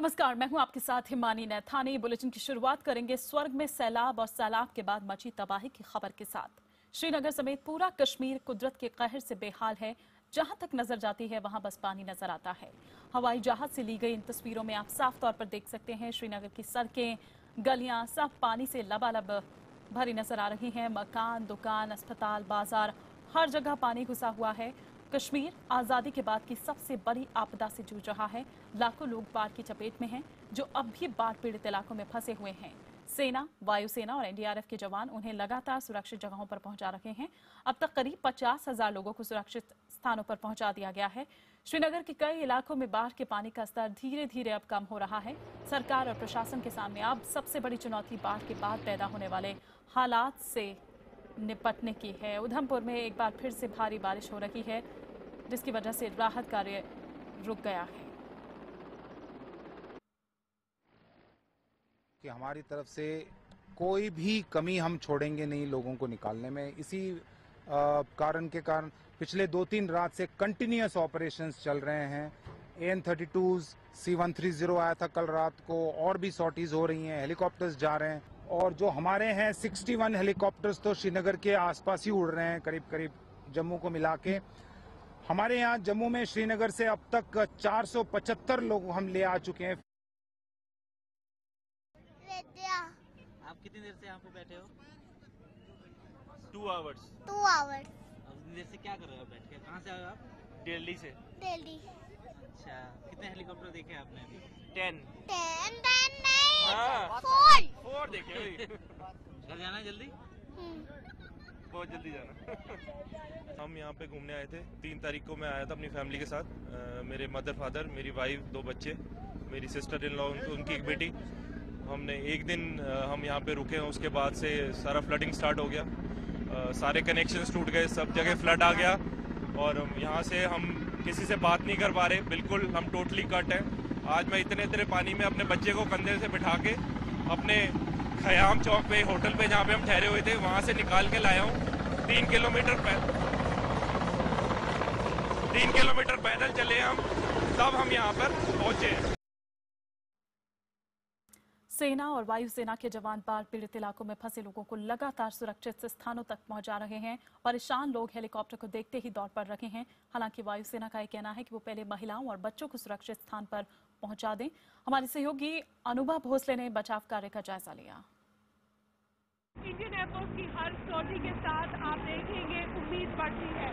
नमस्कार, मैं हूं आपके साथ हिमानी नैथानी। बुलेटिन की शुरुआत करेंगे स्वर्ग में सैलाब और सैलाब के बाद मची तबाही की खबर के साथ। श्रीनगर समेत पूरा कश्मीर कुदरत के कहर से बेहाल है। जहां तक नजर जाती है वहां बस पानी नजर आता है। हवाई जहाज से ली गई इन तस्वीरों में आप साफ तौर पर देख सकते हैं श्रीनगर की सड़कें, गलियां सब पानी से लबालब भरी नजर आ रही हैं। मकान, दुकान, अस्पताल, बाजार, हर जगह पानी घुसा हुआ है। कश्मीर आजादी के बाद की सबसे बड़ी आपदा से जूझ रहा है। लाखों लोग बाढ़ की चपेट में हैं, जो अब भी बाढ़ पीड़ित इलाकों में फंसे हुए हैं। सेना, वायुसेना और एनडीआरएफ के जवान उन्हें लगातार सुरक्षित जगहों पर पहुंचा रहे हैं। अब तक करीब 50,000 लोगों को सुरक्षित स्थानों पर पहुंचा दिया गया है। श्रीनगर के कई इलाकों में बाढ़ के पानी का स्तर धीरे धीरे अब कम हो रहा है। सरकार और प्रशासन के सामने अब सबसे बड़ी चुनौती बाढ़ के बाद पैदा होने वाले हालात से निपटने की है। उधमपुर में एक बार फिर से भारी बारिश हो रही है, जिसकी वजह से राहत कार्य रुक गया है। कि हमारी तरफ से कोई भी कमी हम छोड़ेंगे नहीं लोगों को निकालने में। इसी कारण पिछले 2-3 रात से कंटिन्यूअस ऑपरेशंस चल रहे हैं। AN-32s, C-130 आया था कल रात को, और भी सॉर्टीज हो रही हैं, हेलीकॉप्टर्स जा रहे हैं। और जो हमारे हैं 61 हेलीकॉप्टर्स तो श्रीनगर के आसपास ही उड़ रहे हैं, करीब करीब जम्मू को मिला के। हमारे यहाँ जम्मू में श्रीनगर से अब तक 475 लोग हम ले आ चुके हैं। आप कितनी देर से यहाँ पे बैठे हो? 2 आवर्स। अब इतनी देर से क्या कर रहे हो बैठ के? कहाँ से आए हो आप? दिल्ली से। दिल्ली। अच्छा, कितने हेलीकॉप्टर देखे आपने अभी? 10 नहीं। हाँ। 4 देखे। घर जाना है जल्दी? बहुत जल्दी जाना। हम यहाँ पे घूमने आए थे। 3 तारीख को मैं आया था अपनी फैमिली के साथ। मेरे मदर फादर, मेरी वाइफ, 2 बच्चे, मेरी सिस्टर इन लॉ, उनकी एक बेटी। हमने एक दिन हम यहाँ पे रुके हैं, उसके बाद से सारा फ्लडिंग स्टार्ट हो गया। सारे कनेक्शंस टूट गए, सब जगह फ्लड आ गया और यहाँ से हम किसी से बात नहीं कर पा रहे। बिल्कुल हम टोटली कट हैं। आज मैं इतने पानी में अपने बच्चे को कंधे से बिठा के अपने खयाम चौक पे होटल पे जहाँ पे हम ठहरे हुए थे वहाँ से निकाल के लाया हूँ। 3 किलोमीटर पैदल चले हम, तब हम यहाँ पर पहुँचे। सेना और वायुसेना के जवान बाढ़ पीड़ित इलाकों में फंसे लोगों को लगातार सुरक्षित स्थानों तक पहुंचा रहे हैं। परेशान लोग हेलीकॉप्टर को देखते ही दौड़ पड़ रहे हैं। हालांकि वायुसेना का यह कहना है कि वो पहले महिलाओं और बच्चों को सुरक्षित स्थान पर पहुंचा दें। हमारे सहयोगी अनुभव भोसले ने बचाव कार्य का जायजा लिया। इंडियन एयरफोर्स की हर सॉर्टी के साथ आप देखेंगे उम्मीद बढ़ती है।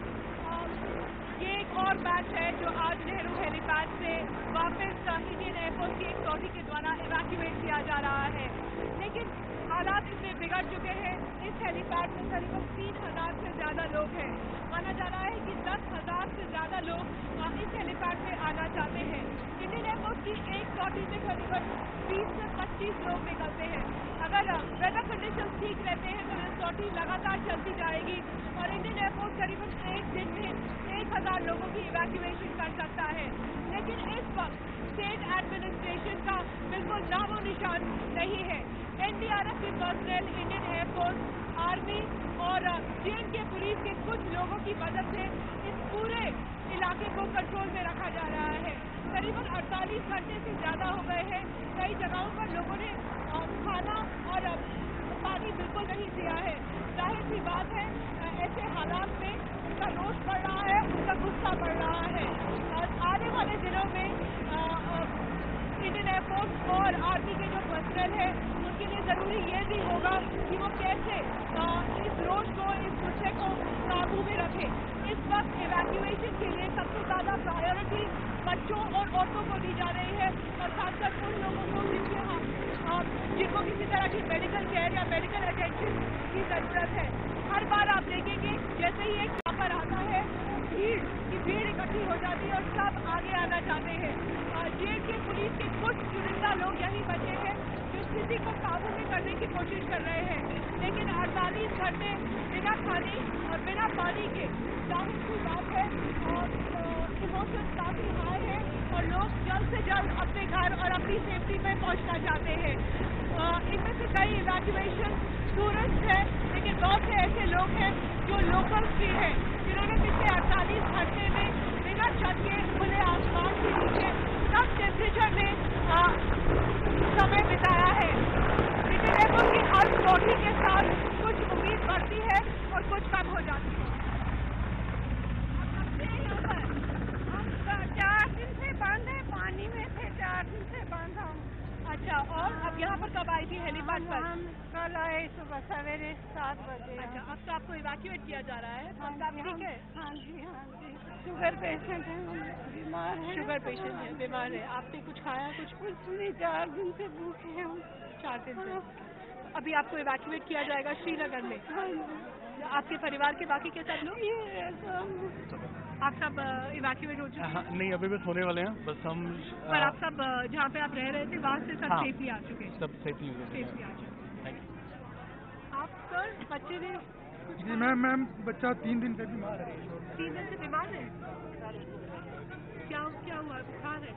ये एक और बैच है जो आज नेहरू हेलीपैड से वापस इंडियन एयरफोर्स की एक सॉर्टी के द्वारा इवैक्यूएट किया जा रहा है। लेकिन हालात इतने बिगड़ चुके हैं, इस हेलीपैड में करीबन 3,000 से ज्यादा लोग हैं। माना जा रहा है कि 10,000 से ज्यादा लोग इस हेलीपैड पे आना चाहते हैं। इंडियन एयरफोर्स की एक सॉर्टी में करीबन 20 से 25 लोग निकलते हैं। अगर वेदर कंडीशन ठीक रहते हैं तो ये सॉर्टी लगातार चलती जाएगी और इंडियन एयरफोर्स करीबन एक दिन में 1,000 लोगों की इवैक्यूएशन कर सकता है। लेकिन इस वक्त स्टेट एडमिनिस्ट्रेशन का बिल्कुल नामो निशान नहीं है। एनडीआरएफ के पर्सनल, इंडियन एयरफोर्स, आर्मी और J&K पुलिस के कुछ लोगों की मदद से इस पूरे इलाके को कंट्रोल में रखा जा रहा है। करीबन 48 घंटे से ज्यादा हो गए हैं। कई जगहों पर लोगों ने खाना और पानी बिल्कुल नहीं दिया है। जाहिर सी बात है, ऐसे हालात में उनका रोष बढ़ रहा है, उनका गुस्सा बढ़ रहा है। और आने वाले दिनों में इंडियन एयरफोर्स और आर्मी के जो पर्सनल है उनके लिए जरूरी ये भी होगा कि वो कैसे इस रोष को, इस गुस्से को काबू में रखे। इस वक्त इवैक्यूएशन के लिए सबसे ज्यादा प्रायोरिटी बच्चों और औरतों को दी जा रही है और खासकर उन लोगों को जिनको किसी तरह की मेडिकल केयर या मेडिकल अटेंशन की जरूरत है। हर बार आप देखेंगे जैसे ही एक चॉपर आता है, भीड़ इकट्ठी हो जाती है और सब आगे आना चाहते हैं। J&K पुलिस के कुछ चुनिंदा लोग यही बचे हैं जो स्थिति को काबू में करने की कोशिश कर रहे हैं। लेकिन 48 घंटे बिना खाने और बिना पानी के जाहिर सी बात है इमोशन काफी हाई है और लोग जल्द से जल्द अपने घर और अपनी सेफ्टी में पहुंचना चाहते हैं। इनमें से कई इवैक्यूएशन टूरिस्ट है, लेकिन बहुत से ऐसे लोग हैं जो लोकल्स भी हैं जिन्होंने पिछले 48 घंटे में बिना छत के खुले आसमान के नीचे कम टेम्परेचर में सुबह सवेरे 7 बजे। अच्छा, अब तो आपको इवैक्यूएट किया जा रहा है, अब आप ठीक है? हाँ जी हाँ जी, शुगर पेशेंट है, बीमार है। शुगर पेशेंट है, बीमार है। आपने कुछ खाया? कुछ नहीं, 4 दिन से भूखे हैं हम। 4 दिन से। अभी आपको इवैक्यूएट किया जाएगा श्रीनगर में। हाँ जी। आपके परिवार के बाकी के सब लोग? ये सब आप सब इवैक्यूएट हो चुके हैं? नहीं, अभी भी होने वाले हैं, बस हम पर आप सब जहाँ पे आप रह रहे थे वहाँ से सब हाँ। सेफली आ चुके हैं? सब सेफली हो गए। सेफली आ चुके हैं। आप सर, बच्चे ने जी मैम बच्चा 3 दिन से बीमार है। 3 दिन से बीमार है? क्या हुआ? बुखार है?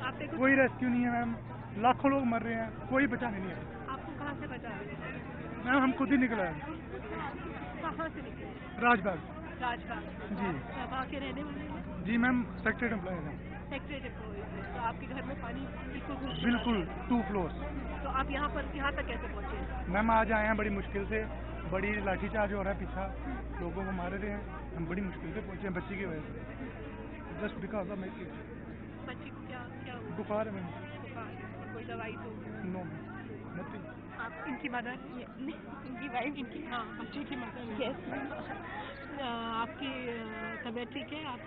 आपने कुछ? कोई रेस्क्यू नहीं है मैम, लाखों लोग मर रहे हैं, कोई बचा नहीं है। आपको कहाँ से बचा? मैम हम खुद ही निकले हैं, कहाँ से निकले? राजबाग। राजबाग। जी। वहाँ के रहने वाले हैं? जी मैम, सेक्रेटरी एम्प्लॉय है। सेक्रेटरी एम्प्लॉय है। तो आपके घर में पानी बिल्कुल घुस चुका है? बिल्कुल 2 फ्लोर्स। तो आप यहाँ तक कैसे पहुँचे? मैम आज आए हैं बड़ी मुश्किल से, बड़ी लाठीचार्ज हो रहा है, पीछा लोगों को मार रहे हैं, हम बड़ी मुश्किल से पहुँचे हैं बच्ची की वजह से, just because of my case. बच्ची को क्या हुआ? बुखार है मैम। बुखार? कोई दवाई तो? No nothing. आप इनकी मदर? इनकी वाइफ, इनकी हाँ, बच्चे की मदर। यस। आपकी तबीयत ठीक है? आप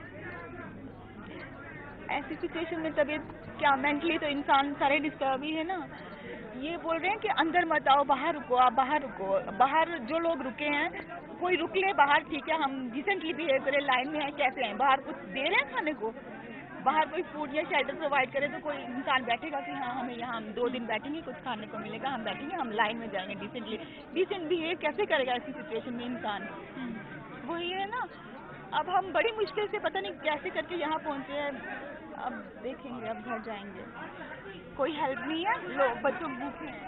ऐसी सिचुएशन में तबीयत क्या, मेंटली तो इंसान सारे डिस्टर्ब ही है ना। ये बोल रहे हैं कि अंदर मत आओ, बाहर रुको, आप बाहर रुको। बाहर जो लोग रुके हैं, कोई रुक ले बाहर, ठीक है, हम डिसेंटली बिहेव करें, लाइन में है, कैसे हैं, बाहर कुछ दे रहे हैं खाने को, बाहर कोई फूड या शेल्टर प्रोवाइड करे तो कोई इंसान बैठेगा कि हाँ हमें यहाँ हम 2 दिन बैठेंगे, कुछ खाने को मिलेगा, हम बैठेंगे, हम लाइन में जाएंगे डिसेंटली। डिसेंट बिहेव कैसे करेगा ऐसी सिचुएशन में इंसान? वही है ना। अब हम बड़ी मुश्किल से पता नहीं कैसे करके यहाँ पहुँचे हैं, अब देखेंगे, अब घर जाएंगे, कोई हेल्प नहीं है, लोग बच्चों भूखे हैं।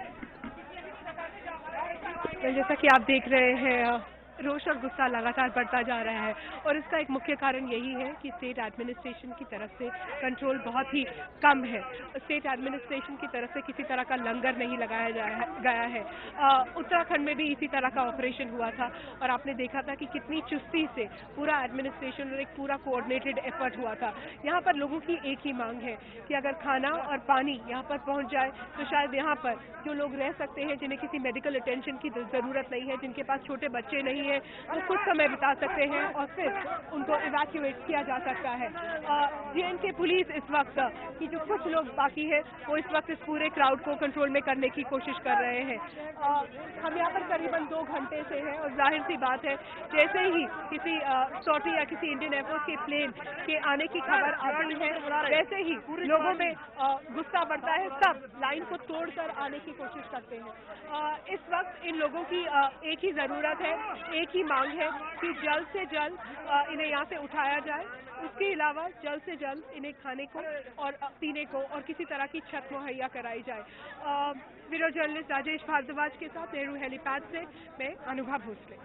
तो जैसा कि आप देख रहे हैं, रोष और गुस्सा लगातार बढ़ता जा रहा है और इसका एक मुख्य कारण यही है कि स्टेट एडमिनिस्ट्रेशन की तरफ से कंट्रोल बहुत ही कम है। स्टेट एडमिनिस्ट्रेशन की तरफ से किसी तरह का लंगर नहीं लगाया गया है। उत्तराखंड में भी इसी तरह का ऑपरेशन हुआ था और आपने देखा था कि कितनी चुस्ती से पूरा एडमिनिस्ट्रेशन और एक पूरा कोऑर्डिनेटेड एफर्ट हुआ था। यहाँ पर लोगों की एक ही मांग है कि अगर खाना और पानी यहाँ पर पहुँच जाए तो शायद यहाँ पर जो लोग रह सकते हैं, जिन्हें किसी मेडिकल अटेंशन की ज़रूरत नहीं है, जिनके पास छोटे बच्चे नहीं है, वो कुछ समय बिता सकते हैं और फिर उनको इवैक्यूएट किया जा सकता है। जे.एंड.के पुलिस इस वक्त की जो कुछ लोग बाकी है वो इस वक्त इस पूरे क्राउड को कंट्रोल में करने की कोशिश कर रहे हैं। हम यहाँ पर करीबन 2 घंटे से हैं और जाहिर सी बात है, जैसे ही किसी सॉर्टी या किसी इंडियन एयरफोर्स के प्लेन के आने की खबर आती है, वैसे ही लोगों में गुस्सा बढ़ता है, सब लाइन को तोड़कर आने की कोशिश करते हैं। इस वक्त इन लोगों की एक ही ज़रूरत है, एक ही मांग है कि जल्द से जल्द इन्हें यहाँ से उठाया जाए। उसके अलावा जल्द से जल्द इन्हें खाने को और पीने को और किसी तरह की छत मुहैया कराई जाए। वीडियो जर्नलिस्ट राजेश भारद्वाज के साथ नेहरू हेलीपैड से मैं अनुभव भोसले।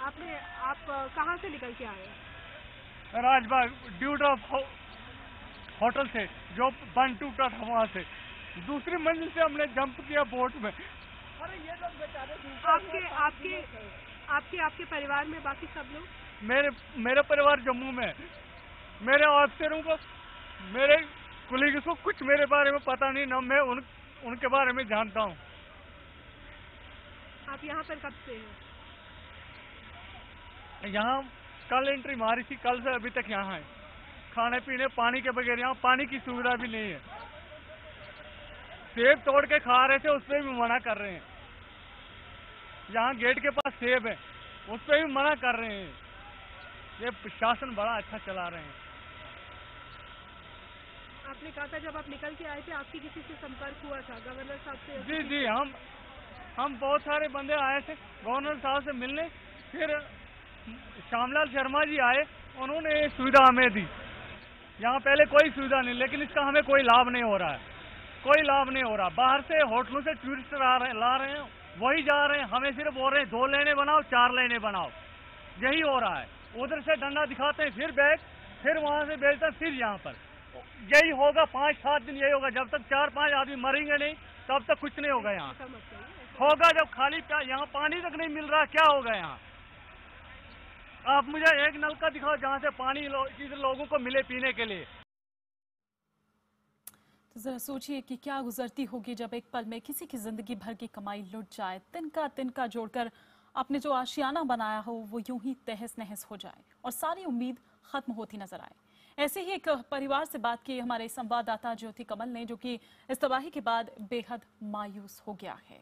आप कहाँ से निकल के आए? राजबाग ड्यूट ऑफ होटल से जो बंद टूटा था वहाँ से, दूसरी मंजिल से हमने जंप किया बोट में। अरे ये लोग बेचारे आपके परिवार में बाकी सब लोग? मेरा परिवार जम्मू में है। मेरे ऑफिसरों को, मेरे कुलीग्स को कुछ मेरे बारे में पता नहीं, ना मैं उनके बारे में जानता हूँ। आप यहाँ पर कब से हैं? यहाँ कल एंट्री मारी थी, कल से अभी तक यहाँ है। खाने पीने पानी के बगैर यहाँ पानी की सुविधा भी नहीं है। सेब तोड़ के खा रहे थे, उस पर भी मना कर रहे हैं। यहाँ गेट के पास सेब है, उस पर भी मना कर रहे हैं। ये प्रशासन बड़ा अच्छा चला रहे हैं। आपने कहा था जब आप निकल के आए थे आपकी किसी से संपर्क हुआ था, गवर्नर साहब से? जी हम बहुत सारे बंदे आए थे गवर्नर साहब से मिलने। फिर श्यामलाल शर्मा जी आए, उन्होंने ये सुविधा हमें दी। यहाँ पहले कोई सुविधा नहीं, लेकिन इसका हमें कोई लाभ नहीं हो रहा है, कोई लाभ नहीं हो रहा। बाहर से होटलों से टूरिस्ट ला रहे हैं, वही जा रहे हैं, हमें सिर्फ बोल रहे हैं 2 लेने बनाओ, 4 लेने बनाओ, यही हो रहा है। उधर से डंडा दिखाते हैं, फिर बैग, फिर वहां से बेचते हैं, फिर यहाँ पर यही होगा। 5-7 दिन यही होगा, जब तक 4-5 आदमी मरेंगे नहीं तब तक कुछ नहीं होगा। यहाँ होगा जब खाली यहाँ पानी तक नहीं मिल रहा, क्या होगा यहाँ? आप मुझे एक नलका दिखाओ जहाँ से पानी लोगों को मिले पीने के लिए। तो जरा सोचिए कि क्या गुजरती होगी जब एक पल में किसी की जिंदगी भर की कमाई लुट जाए, तिनका तिनका जोड़कर आपने जो आशियाना बनाया हो वो यूं ही तहस नहस हो जाए और सारी उम्मीद खत्म होती नजर आए। ऐसे ही एक परिवार से बात की हमारे संवाददाता ज्योति कमल ने, जो कि इस तबाही के बाद बेहद मायूस हो गया है।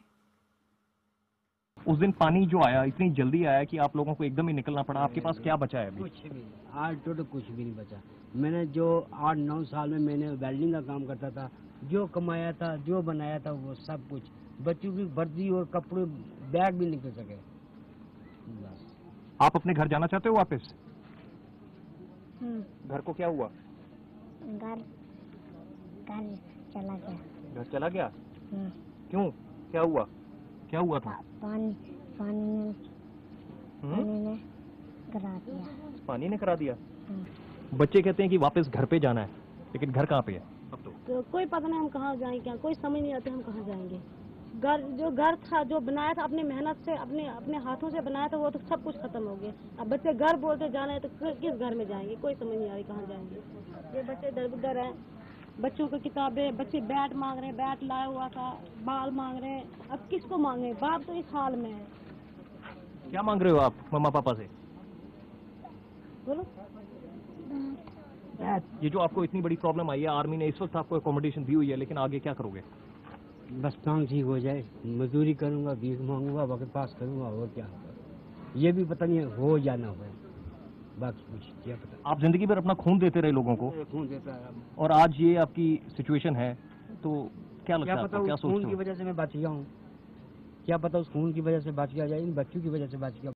उस दिन पानी जो आया इतनी जल्दी आया कि आप लोगों को एकदम ही निकलना पड़ा। आपके पास क्या बचा है अभी? कुछ भी आज तो कुछ भी नहीं बचा। मैंने जो 8-9 साल में मैंने वेल्डिंग का काम करता था, जो कमाया था, जो बनाया था, वो सब कुछ बच्चों की वर्दी और कपड़े बैग भी निकल सके। बस। आप अपने घर जाना चाहते हो वापस? घर को क्या हुआ? घर चला गया। घर चला गया? क्यों? क्या हुआ? क्या हुआ था? पानी ने करा दिया। पानी ने करा दिया? बच्चे कहते हैं कि वापस घर पे जाना है, लेकिन घर कहाँ पे है अब तो कोई पता नहीं हम कहाँ जाएंगे, क्या कोई समझ नहीं आती हम कहाँ जाएंगे। घर था जो बनाया था अपनी मेहनत से, अपने हाथों से बनाया था, वो तो सब कुछ खत्म हो गया। अब बच्चे घर बोलते जाना है तो किस घर में जाएंगे, कोई समझ नहीं आ रही कहाँ जाएंगे। ये बच्चे दर बदर है, बच्चों की किताबें, बच्चे बैट मांग रहे हैं, बैट लाया हुआ था, बाल मांग रहे हैं। अब किसको मांगे? बाप तो इस हाल में है। क्या मांग रहे हो आप मम्मा पापा से? बोलो। ये जो आपको इतनी बड़ी प्रॉब्लम आई है, आर्मी ने इस वक्त आपको अकोमोडेशन दी हुई है, लेकिन आगे क्या करोगे? बस टांग ठीक हो जाए, मजदूरी करूंगा, भीख मांगूंगा, वक्त पास करूंगा, और क्या होगा ये भी पता नहीं हो या ना हो। बाकी कुछ क्या पता। आप जिंदगी भर अपना खून देते रहे लोगों को, खून देता है, और आज ये आपकी सिचुएशन है, तो क्या लगता है आपको? क्या सोचते हो? खून की वजह से मैं बच गया हूँ, क्या पता उस खून की वजह से बच गया जाए, इन बच्चों की वजह से बच गया।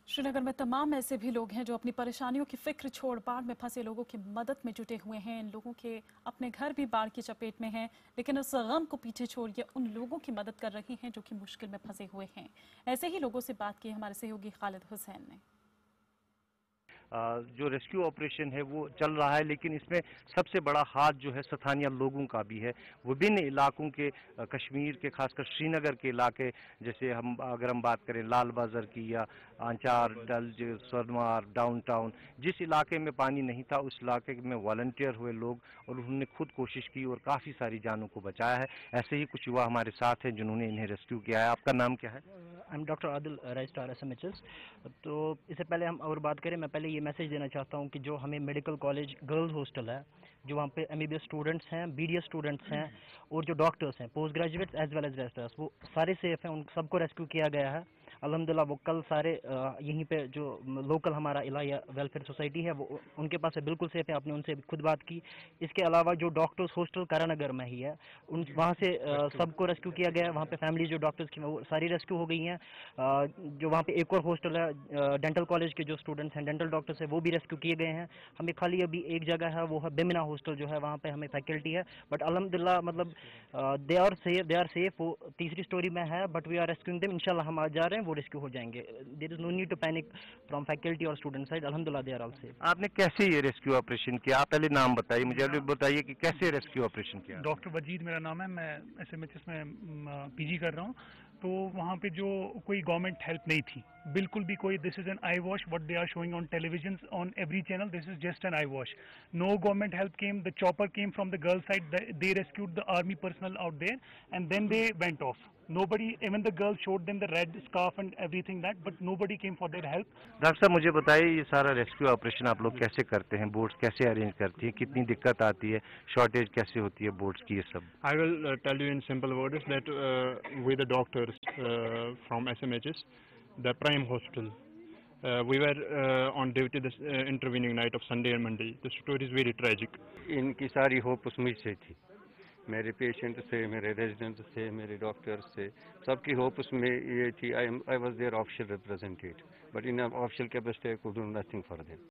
श्रीनगर में तमाम ऐसे भी लोग हैं जो अपनी परेशानियों की फिक्र छोड़ बाढ़ में फंसे लोगों की मदद में जुटे हुए हैं। इन लोगों के अपने घर भी बाढ़ की चपेट में हैं, लेकिन उस गम को पीछे छोड़ ये उन लोगों की मदद कर रही हैं जो कि मुश्किल में फंसे हुए हैं। ऐसे ही लोगों से बात की हमारे सहयोगी खालिद हुसैन ने। जो रेस्क्यू ऑपरेशन है वो चल रहा है, लेकिन इसमें सबसे बड़ा हाथ जो है स्थानीय लोगों का भी है। विभिन्न इलाकों के, कश्मीर के, खासकर श्रीनगर के इलाके, जैसे अगर हम बात करें लाल बाजार की या आंचार, डल, स्वर्णमार, डाउनटाउन, जिस इलाके में पानी नहीं था उस इलाके में वॉलंटियर हुए लोग और उन्होंने खुद कोशिश की और काफ़ी सारी जानों को बचाया है। ऐसे ही कुछ युवा हमारे साथ हैं जिन्होंने इन्हें रेस्क्यू किया है। आपका नाम क्या है? I am doctor Adil, registrar SMHS। तो इससे पहले हम और बात करें, मैं पहले ये मैसेज देना चाहता हूँ कि जो हमें मेडिकल कॉलेज गर्ल्स हॉस्टल है, जो वहाँ पे MBBS स्टूडेंट्स हैं, BDS स्टूडेंट्स हैं और जो डॉक्टर्स हैं, post graduates as well as registrars, वो सारे सेफ हैं। उन सबको रेस्क्यू किया गया है अल्हम्दुलिल्लाह। वो कल सारे यहीं पे जो लोकल हमारा इलाया वेलफेयर सोसाइटी है वो उनके पास है, बिल्कुल सेफ है। आपने उनसे खुद बात की। इसके अलावा जो डॉक्टर्स हॉस्टल करानगर में ही है, उन वहाँ से सबको रेस्क्यू किया गया है। वहाँ पे फैमिली जो डॉक्टर्स की वो सारी रेस्क्यू हो गई हैं। जो वहाँ पे एक और हॉस्टल है, डेंटल कॉलेज के जो स्टूडेंट्स हैं, डेंटल डॉक्टर्स है, वो भी रेस्क्यू किए गए हैं। हमें खाली अभी एक जगह है, वो है बिमिना हॉस्टल जो है, वहाँ पे हमें फैकल्टी है, बट अल्हम्दुलिल्लाह मतलब दे आर सेफ। वो तीसरी स्टोरी में है, but we are rescuing them. इंशाल्लाह हम आज जा रहे हैं, वो रेस्क्यू हो जाएंगे। There is no need to panic from faculty और स्टूडेंट साइड। अल्हम्दुलिल्लाह दे आर ऑल सेफ। आपने कैसे ये रेस्क्यू ऑपरेशन किया? आप पहले नाम बताइए मुझे, अभी बताइए कि कैसे रेस्क्यू ऑपरेशन किया? डॉक्टर वजीद मेरा नाम है, मैं SMHS में PG कर रहा हूँ। तो वहाँ पे जो कोई गवर्नमेंट हेल्प नहीं थी, बिल्कुल भी कोई। This is an eyewash what they are showing on television on every channel, this is just an eyewash. No government help came, the chopper came from the girl side, they rescued the army personnel out there and then they went off. Nobody, even the girls showed them the red scarf and everything that, but nobody came for their help. Doctor साहब मुझे बताइए, ये सारा rescue operation आप लोग कैसे करते हैं? बोट्स कैसे अरेंज करती हैं? कितनी दिक्कत आती है? शॉर्टेज कैसे होती है बोट्स की? ये सब I will tell you in simple words that with the doctors from SMHS, the Prime Hospital, we were on duty this intervening night of Sunday and Monday. The story is very tragic. इनकी सारी hope उसमें से थी, मेरे patient से, मेरे resident से, मेरे डॉक्टर से, सबकी होप उसमें ये थी। I was there official representative, but in official capacity I could do nothing for them.